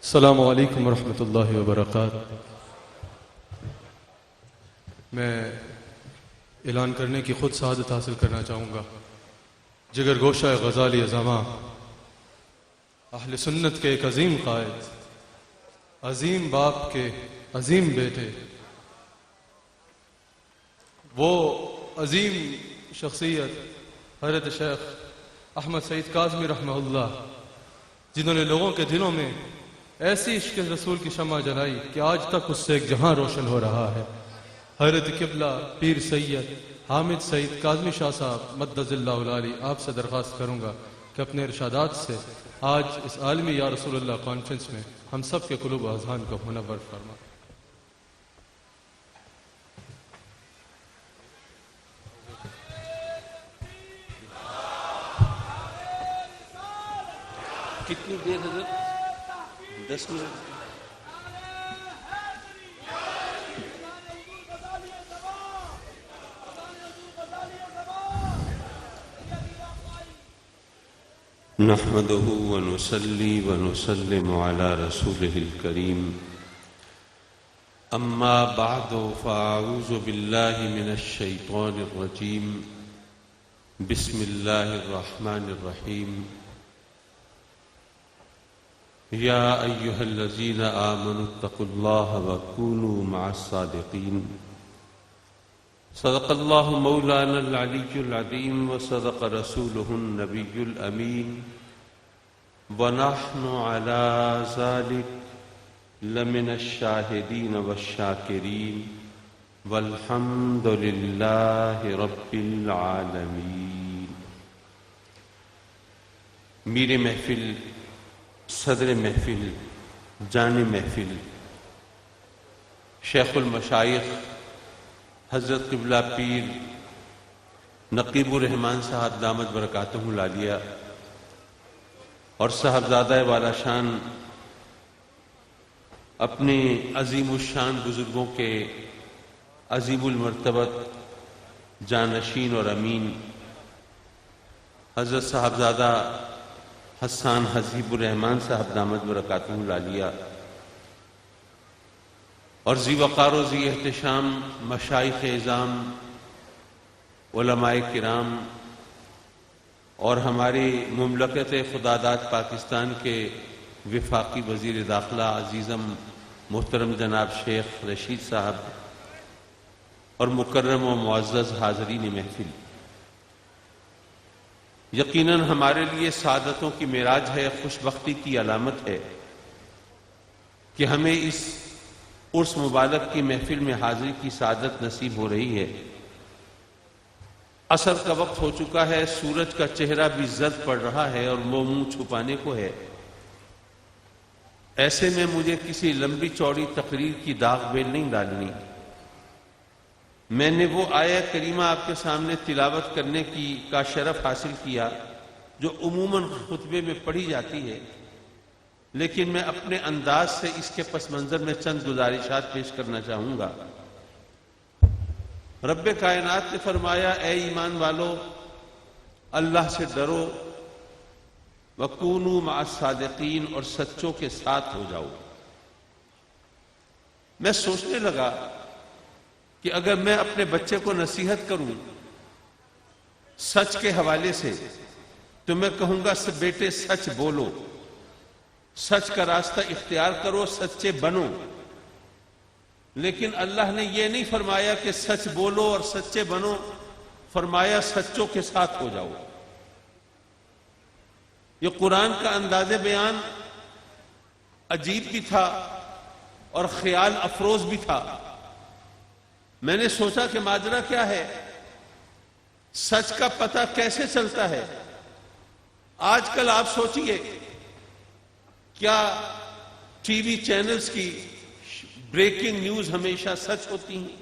السلام علیکم ورحمۃ اللہ وبرکاتہ۔ میں اعلان کرنے کی خود سعادت حاصل کرنا چاہوں گا۔ جگر گوشہ غزالی زماں، اہل سنت کے ایک عظیم قائد، عظیم باپ کے عظیم بیٹے، وہ عظیم شخصیت حضرت شیخ احمد سعید کاظمی رحمہ اللہ، جنہوں نے لوگوں کے دلوں میں ایسی عشق رسول کی شمع جلائی کہ آج تک اس سے ایک جہاں روشن ہو رہا ہے۔ حضرت قبلہ پیر سید حامد سعید کاظمی شاہ صاحب مدد اللہ العالی، آپ سے درخواست کروں گا کہ اپنے ارشادات سے آج اس عالمی یا رسول اللہ کانفرنس میں ہم سب کے قلوب و اذہان کو منور فرما۔ کتنی دیر حضرت؟ 10 منٹ۔ نحمده ونصلي ونسلم على رسوله الكريم، أما بعد فأعوذ بالله من الشيطان الرجيم، بسم الله الرحمن الرحيم، يا أيها الذين آمنوا اتقوا الله وكونوا مع الصادقين، صدق الله مولانا العلي العظيم وصدق رسوله النبي الأمين، ونحن على ذلك لمن الشاهدين والشاكرين، والحمد لله رب العالمين۔ میرے محفل، صدر محفل، جان محفل، شیخ المشائخ حضرت قبلہ پیر نقیب الرحمان صاحب دامت برکاتہ العالیہ اور صاحبزادہ والا شان اپنے عظیم الشان بزرگوں کے عظیم المرتبت جانشین اور امین حضرت صاحبزادہ حسان حزیب الرحمان صاحب دامت برکاتہ العالیہ اور ذی وقار و ذی احتشام مشائخ اعظام، علماء کرام اور ہماری مملکت خداداد پاکستان کے وفاقی وزیر داخلہ عزیزم محترم جناب شیخ رشید صاحب اور مکرم و معزز حاضرین محفل، یقیناً ہمارے لیے سعادتوں کی معراج ہے، خوش بختی کی علامت ہے کہ ہمیں اس عرس مبارک کی محفل میں حاضری کی سعادت نصیب ہو رہی ہے۔ عصر کا وقت ہو چکا ہے، سورج کا چہرہ بھی زرد پڑ رہا ہے اور وہ منہ چھپانے کو ہے۔ ایسے میں مجھے کسی لمبی چوڑی تقریر کی داغ بیل نہیں ڈالنی۔ میں نے وہ آیت کریمہ آپ کے سامنے تلاوت کرنے کا شرف حاصل کیا جو عموماً خطبے میں پڑھی جاتی ہے، لیکن میں اپنے انداز سے اس کے پس منظر میں چند گزارشات پیش کرنا چاہوں گا۔ رب کائنات نے فرمایا، اے ایمان والو، اللہ سے ڈرو، وَكُونُوا مَعَ الصَّادِقِينَ، اور سچوں کے ساتھ ہو جاؤ۔ میں سوچنے لگا کہ اگر میں اپنے بچے کو نصیحت کروں سچ کے حوالے سے تو میں کہوں گا بیٹے سچ بولو، سچ کا راستہ اختیار کرو، سچے بنو۔ لیکن اللہ نے یہ نہیں فرمایا کہ سچ بولو اور سچے بنو، فرمایا سچوں کے ساتھ ہو جاؤ۔ یہ قرآن کا انداز بیان عجیب بھی تھا اور خیال افروز بھی تھا۔ میں نے سوچا کہ ماجرا کیا ہے، سچ کا پتہ کیسے چلتا ہے؟ آج کل آپ سوچئے، کیا ٹی وی چینلز کی بریکنگ نیوز ہمیشہ سچ ہوتی ہیں؟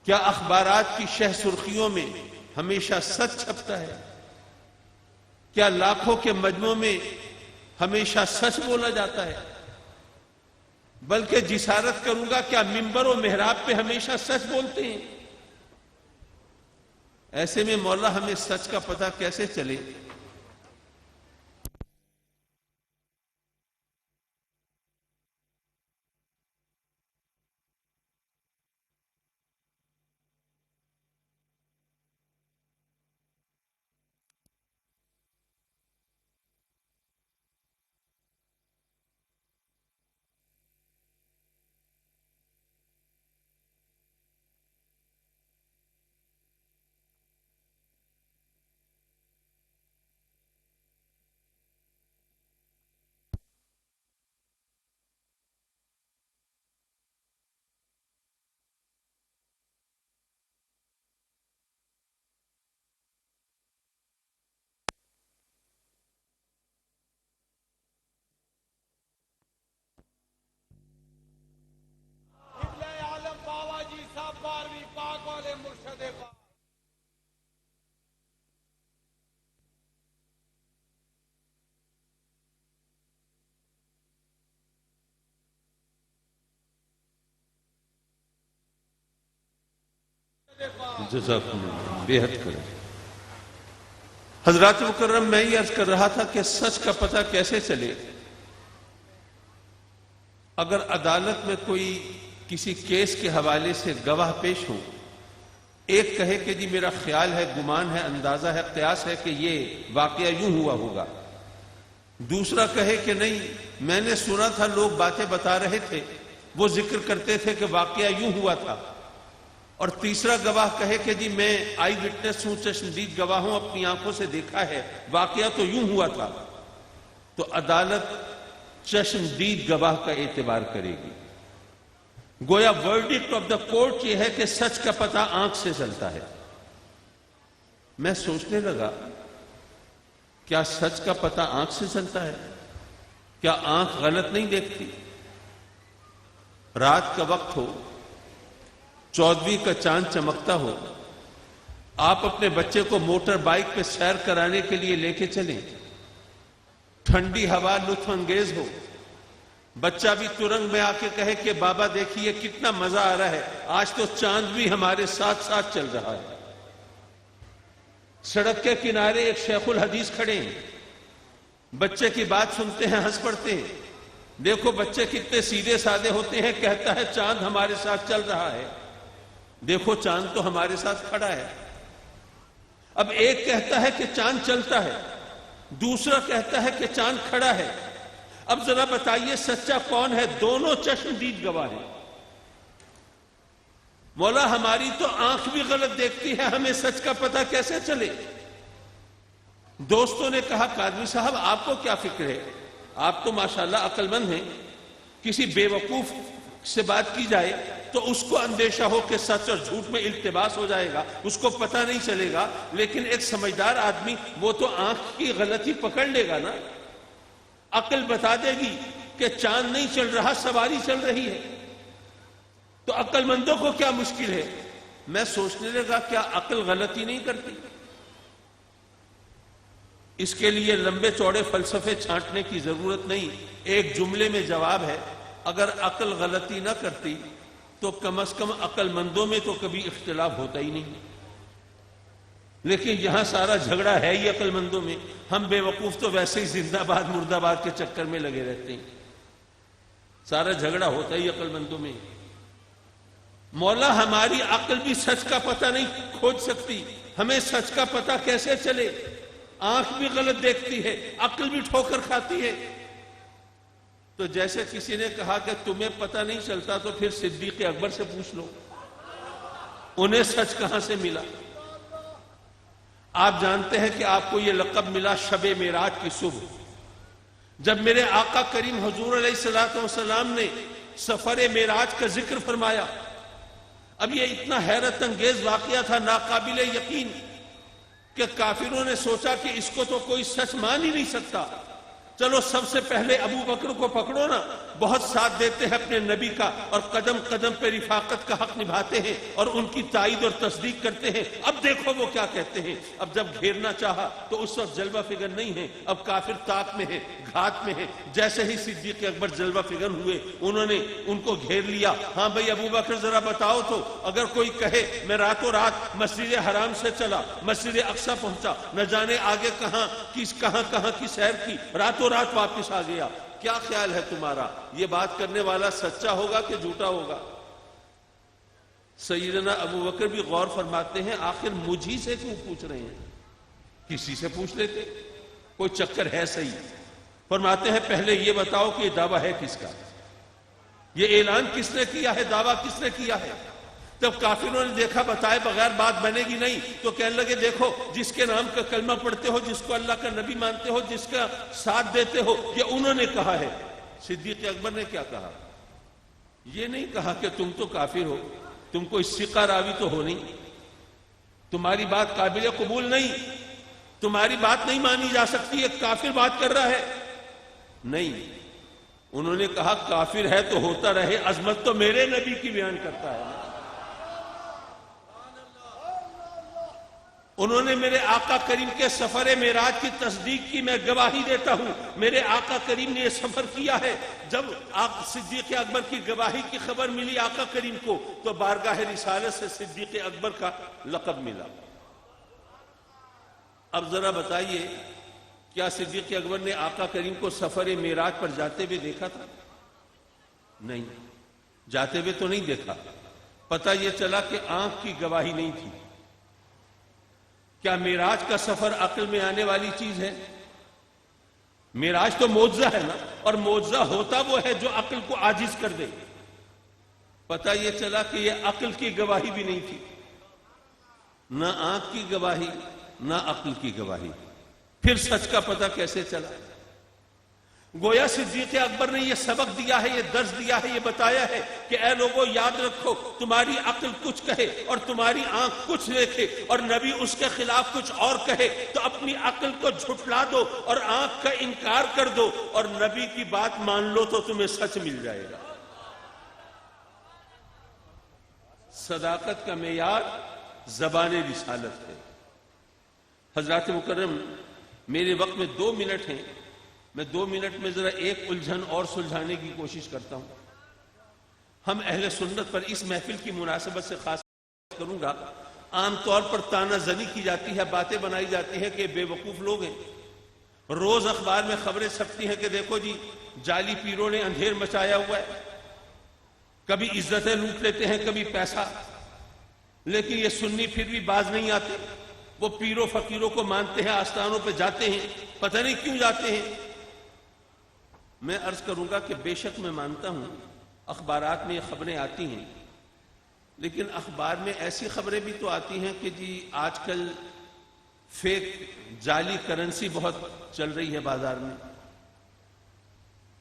کیا اخبارات کی شہ سرخیوں میں ہمیشہ سچ چھپتا ہے؟ کیا لاکھوں کے مجمع میں ہمیشہ سچ بولا جاتا ہے؟ بلکہ جسارت کروں گا، کیا منبر و محراب پہ ہمیشہ سچ بولتے ہیں؟ ایسے میں مولا ہمیں سچ کا پتہ کیسے چلے؟ جزاکم اللہ، بے حد کرے۔ حضرات مکرم، میں یہ عرض کر رہا تھا کہ سچ کا پتہ کیسے چلے؟ اگر عدالت میں کوئی کسی کیس کے حوالے سے گواہ پیش ہو، ایک کہے کہ جی میرا خیال ہے، گمان ہے، اندازہ ہے، قیاس ہے کہ یہ واقعہ یوں ہوا ہوگا، دوسرا کہے کہ نہیں میں نے سنا تھا، لوگ باتیں بتا رہے تھے، وہ ذکر کرتے تھے کہ واقعہ یوں ہوا تھا، اور تیسرا گواہ کہے کہ جی میں آئی وٹنس ہوں، چشمدید گواہ ہوں، اپنی آنکھوں سے دیکھا ہے، واقعہ تو یوں ہوا تھا، تو عدالت چشمدید گواہ کا اعتبار کرے گی۔ گویا ورڈکٹ آف دا کورٹ یہ ہے کہ سچ کا پتہ آنکھ سے چلتا ہے۔ میں سوچنے لگا، کیا سچ کا پتہ آنکھ سے چلتا ہے؟ کیا آنکھ غلط نہیں دیکھتی؟ رات کا وقت ہو، 14ویں کا چاند چمکتا ہو، آپ اپنے بچے کو موٹر بائک پہ سیر کرانے کے لیے لے کے چلیں، ٹھنڈی ہوا لطف انگیز ہو، بچہ بھی ترنگ میں آ کے کہے کہ بابا دیکھیے کتنا مزہ آ رہا ہے، آج تو چاند بھی ہمارے ساتھ ساتھ چل رہا ہے۔ سڑک کے کنارے ایک شیخ الحدیث کھڑے ہیں، بچے کی بات سنتے ہیں، ہنس پڑتے ہیں، دیکھو بچے کتنے سیدھے سادے ہوتے ہیں، کہتا ہے چاند ہمارے ساتھ چل رہا ہے، دیکھو چاند تو ہمارے ساتھ کھڑا ہے۔ اب ایک کہتا ہے کہ چاند چلتا ہے، دوسرا کہتا ہے کہ چاند کھڑا ہے، اب ذرا بتائیے سچا کون ہے؟ دونوں چشمدید گواہ ہیں۔ مولا ہماری تو آنکھ بھی غلط دیکھتی ہے، ہمیں سچ کا پتہ کیسے چلے؟ دوستوں نے کہا قاضی صاحب آپ کو کیا فکر ہے، آپ تو ماشاءاللہ عقل مند ہیں، کسی بے وقوف سے بات کی جائے تو اس کو اندیشہ ہو کہ سچ اور جھوٹ میں التباس ہو جائے گا، اس کو پتہ نہیں چلے گا، لیکن ایک سمجھدار آدمی وہ تو آنکھ کی غلطی پکڑ لے گا نا، عقل بتا دے گی کہ چاند نہیں چل رہا، سواری چل رہی ہے، تو عقل مندوں کو کیا مشکل ہے؟ میں سوچنے لگا کیا عقل غلطی نہیں کرتی؟ اس کے لیے لمبے چوڑے فلسفے چھانٹنے کی ضرورت نہیں، ایک جملے میں جواب ہے، اگر عقل غلطی نہ کرتی تو کم از کم عقل مندوں میں تو کبھی اختلاف ہوتا ہی نہیں، لیکن یہاں سارا جھگڑا ہے ہی عقل مندوں میں، ہم بے وقوف تو ویسے ہی زندہ باد مرد آباد کے چکر میں لگے رہتے ہیں، سارا جھگڑا ہوتا ہی عقل مندوں میں۔ مولا ہماری عقل بھی سچ کا پتہ نہیں کھوج سکتی، ہمیں سچ کا پتہ کیسے چلے؟ آنکھ بھی غلط دیکھتی ہے، عقل بھی ٹھوکر کھاتی ہے۔ تو جیسے کسی نے کہا کہ تمہیں پتہ نہیں چلتا تو پھر صدیق اکبر سے پوچھ لو، انہیں سچ کہاں سے ملا؟ آپ جانتے ہیں کہ آپ کو یہ لقب ملا شب معراج کی صبح، جب میرے آقا کریم حضور علیہ الصلوۃ والسلام نے سفر معراج کا ذکر فرمایا۔ اب یہ اتنا حیرت انگیز واقعہ تھا، ناقابل یقین، کہ کافروں نے سوچا کہ اس کو تو کوئی سچ مان ہی نہیں سکتا، چلو سب سے پہلے ابو بکر کو پکڑو نا، بہت ساتھ دیتے ہیں اپنے نبی کا اور قدم قدم پہ رفاقت کا حق نبھاتے ہیں اور ان کی تائید اور تصدیق کرتے ہیں۔ اب دیکھو وہ کیا کہتے ہیں، اب جب گھیرنا چاہا تو اس وقت جلوہ فگر نہیں ہے، اب کافر طاق میں ہے، گھات میں ہے۔ جیسے ہی صدیق اکبر جلوہ فگر ہوئے، انہوں نے ان کو گھیر لیا۔ ہاں بھئی ابو بکر ذرا بتاؤ تو، اگر کوئی کہے میں راتوں رات مسجد حرام سے چلا، مسجد اقصی پہنچا، نہ جانے آگے کہاں کی سیر کی، راتوں رات واپس آ گیا، کیا خیال ہے تمہارا؟ یہ بات کرنے والا سچا ہوگا کہ جھوٹا ہوگا؟ سیدنا ابو بکر بھی غور فرماتے ہیں، آخر مجھی سے کیوں پوچھ رہے ہیں، کسی سے پوچھ لیتے، کوئی چکر ہے صحیح۔ فرماتے ہیں پہلے یہ بتاؤ کہ یہ دعویٰ ہے کس کا، یہ اعلان کس نے کیا ہے، دعویٰ کس نے کیا ہے؟ جب کافروں نے دیکھا بتائے بغیر بات بنے گی نہیں، تو کہنے لگے دیکھو جس کے نام کا کلمہ پڑھتے ہو، جس کو اللہ کا نبی مانتے ہو، جس کا ساتھ دیتے ہو، یہ انہوں نے کہا ہے۔ صدیق اکبر نے کیا کہا؟ یہ نہیں کہا کہ تم تو کافر ہو، تم کو اس ثقہ راوی تو ہو نہیں، تمہاری بات قابل قبول نہیں، تمہاری بات نہیں مانی جا سکتی، ایک کافر بات کر رہا ہے۔ نہیں، انہوں نے کہا کافر ہے تو ہوتا رہے، عظمت تو میرے نبی کی بیان کرتا ہے۔ انہوں نے میرے آقا کریم کے سفر معراج کی تصدیق کی، میں گواہی دیتا ہوں میرے آقا کریم نے یہ سفر کیا ہے۔ جب صدیق اکبر کی گواہی کی خبر ملی آقا کریم کو تو بارگاہ رسالت سے صدیق اکبر کا لقب ملا۔ اب ذرا بتائیے، کیا صدیق اکبر نے آقا کریم کو سفر معراج پر جاتے ہوئے دیکھا تھا؟ نہیں، جاتے ہوئے تو نہیں دیکھا۔ پتہ یہ چلا کہ آنکھ کی گواہی نہیں تھی۔ کیا معراج کا سفر عقل میں آنے والی چیز ہے؟ معراج تو معجزہ ہے نا، اور معجزہ ہوتا وہ ہے جو عقل کو عاجز کر دے۔ پتہ یہ چلا کہ یہ عقل کی گواہی بھی نہیں تھی، نہ آنکھ کی گواہی نہ عقل کی گواہی۔ پھر سچ کا پتہ کیسے چلا؟ گویا صدیق اکبر نے یہ سبق دیا ہے، یہ درس دیا ہے، یہ بتایا ہے کہ اے لوگوں یاد رکھو، تمہاری عقل کچھ کہے اور تمہاری آنکھ کچھ دیکھے اور نبی اس کے خلاف کچھ اور کہے تو اپنی عقل کو جھٹلا دو اور آنکھ کا انکار کر دو اور نبی کی بات مان لو تو تمہیں سچ مل جائے گا۔ صداقت کا معیار زبان رسالت ہے۔ حضرات مکرم، میرے وقت میں 2 منٹ ہیں، میں 2 منٹ میں ذرا ایک الجھن اور سلجھانے کی کوشش کرتا ہوں۔ ہم اہل سنت پر اس محفل کی مناسبت سے خاص کروں گا، عام طور پر تانا زنی کی جاتی ہے، باتیں بنائی جاتی ہیں کہ بے وقوف لوگ ہیں۔ روز اخبار میں خبریں چھپتی ہیں کہ دیکھو جی جعلی پیروں نے اندھیر مچایا ہوا ہے، کبھی عزتیں لوٹ لیتے ہیں، کبھی پیسہ، لیکن یہ سنی پھر بھی باز نہیں آتے۔ وہ پیروں فقیروں کو مانتے ہیں، آستانوں پہ جاتے ہیں، پتہ نہیں کیوں جاتے ہیں۔ میں عرض کروں گا کہ بے شک میں مانتا ہوں اخبارات میں یہ خبریں آتی ہیں، لیکن اخبار میں ایسی خبریں بھی تو آتی ہیں کہ جی آج کل فیک جعلی کرنسی بہت چل رہی ہے، بازار میں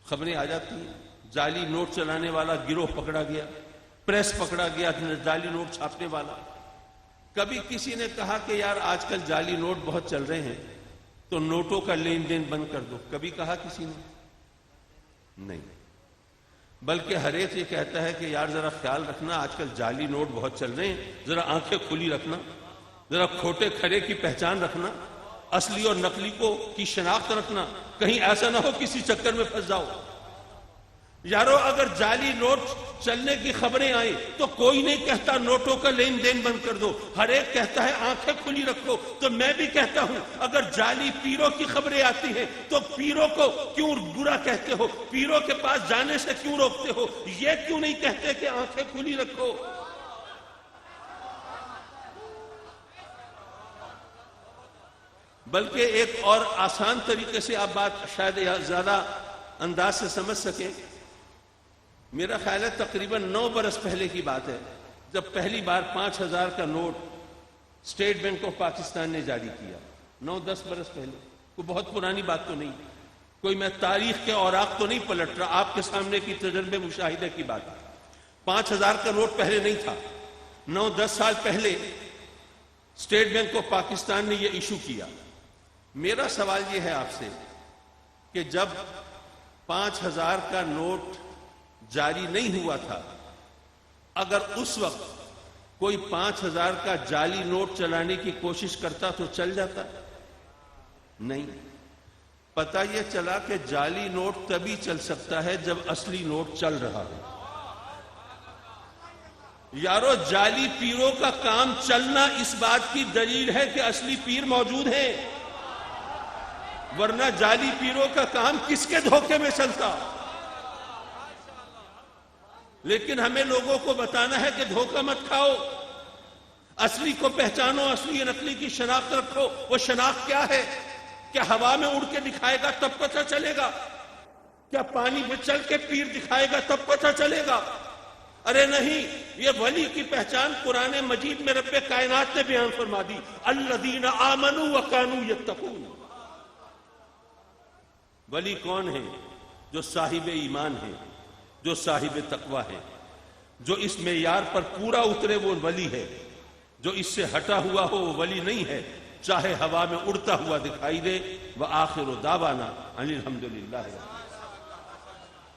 خبریں آ جاتی ہیں، جعلی نوٹ چلانے والا گروہ پکڑا گیا، پریس پکڑا گیا جعلی نوٹ چھاپنے والا۔ کبھی کسی نے کہا کہ یار آج کل جعلی نوٹ بہت چل رہے ہیں تو نوٹوں کا لین دین بند کر دو، کبھی کہا کسی نے؟ نہیں، بلکہ ہر ایک یہ کہتا ہے کہ یار ذرا خیال رکھنا، آج کل جعلی نوٹ بہت چل رہے ہیں، ذرا آنکھیں کھلی رکھنا، ذرا کھوٹے کھڑے کی پہچان رکھنا، اصلی اور نقلی کی شناخت رکھنا، کہیں ایسا نہ ہو کسی چکر میں پھنس جاؤ۔ یارو اگر جعلی نوٹ چلنے کی خبریں آئیں تو کوئی نہیں کہتا نوٹوں کا لین دین بند کر دو، ہر ایک کہتا ہے آنکھیں کھلی رکھو۔ تو میں بھی کہتا ہوں اگر جعلی پیروں کی خبریں آتی ہیں تو پیروں کو کیوں برا کہتے ہو، پیروں کے پاس جانے سے کیوں روکتے ہو؟ یہ کیوں نہیں کہتے کہ آنکھیں کھلی رکھو؟ بلکہ ایک اور آسان طریقے سے آپ بات شاید زیادہ انداز سے سمجھ سکیں، میرا خیال ہے تقریباً 9 برس پہلے کی بات ہے جب پہلی بار 5000 کا note State Bank of Pakistan نے جاری کیا۔ 9-10 برس پہلے، کوئی بہت پرانی بات تو نہیں، کوئی میں تاریخ کے اوراق تو نہیں پلٹ رہا، آپ کے سامنے کی تجربے مشاہدے کی بات ہے۔ 5000 کا نوٹ پہلے نہیں تھا، 9-10 سال پہلے اسٹیٹ بینک آف پاکستان نے یہ ایشو کیا۔ میرا سوال یہ ہے آپ سے کہ جب 5000 کا نوٹ جاری نہیں ہوا تھا، اگر اس وقت کوئی 5000 کا جعلی نوٹ چلانے کی کوشش کرتا تو چل جاتا؟ نہیں، پتہ یہ چلا کہ جعلی نوٹ تبھی چل سکتا ہے جب اصلی نوٹ چل رہا ہے۔ یارو جعلی پیروں کا کام چلنا اس بات کی دلیل ہے کہ اصلی پیر موجود ہیں، ورنہ جعلی پیروں کا کام کس کے دھوکے میں چلتا؟ لیکن ہمیں لوگوں کو بتانا ہے کہ دھوکہ مت کھاؤ، اصلی کو پہچانو، اصلی نقلی کی شناخت رکھو۔ وہ شناخت کیا ہے؟ کیا ہوا میں اڑ کے دکھائے گا تب پتہ چلے گا؟ کیا پانی میں چل کے پیر دکھائے گا تب پتہ چلے گا؟ ارے نہیں، یہ ولی کی پہچان قرآن مجید میں رب کائنات نے بیان فرما دی، الذین آمنوا وکانوا یتقون۔ ولی کون ہے؟ جو صاحب ایمان ہے، جو صاحب تقوی ہے، جو اس معیار پر پورا اترے وہ ولی ہے، جو اس سے ہٹا ہوا ہو وہ ولی نہیں ہے، چاہے ہوا میں اڑتا ہوا دکھائی دے۔ وآخر دعوانا ان الحمدللہ۔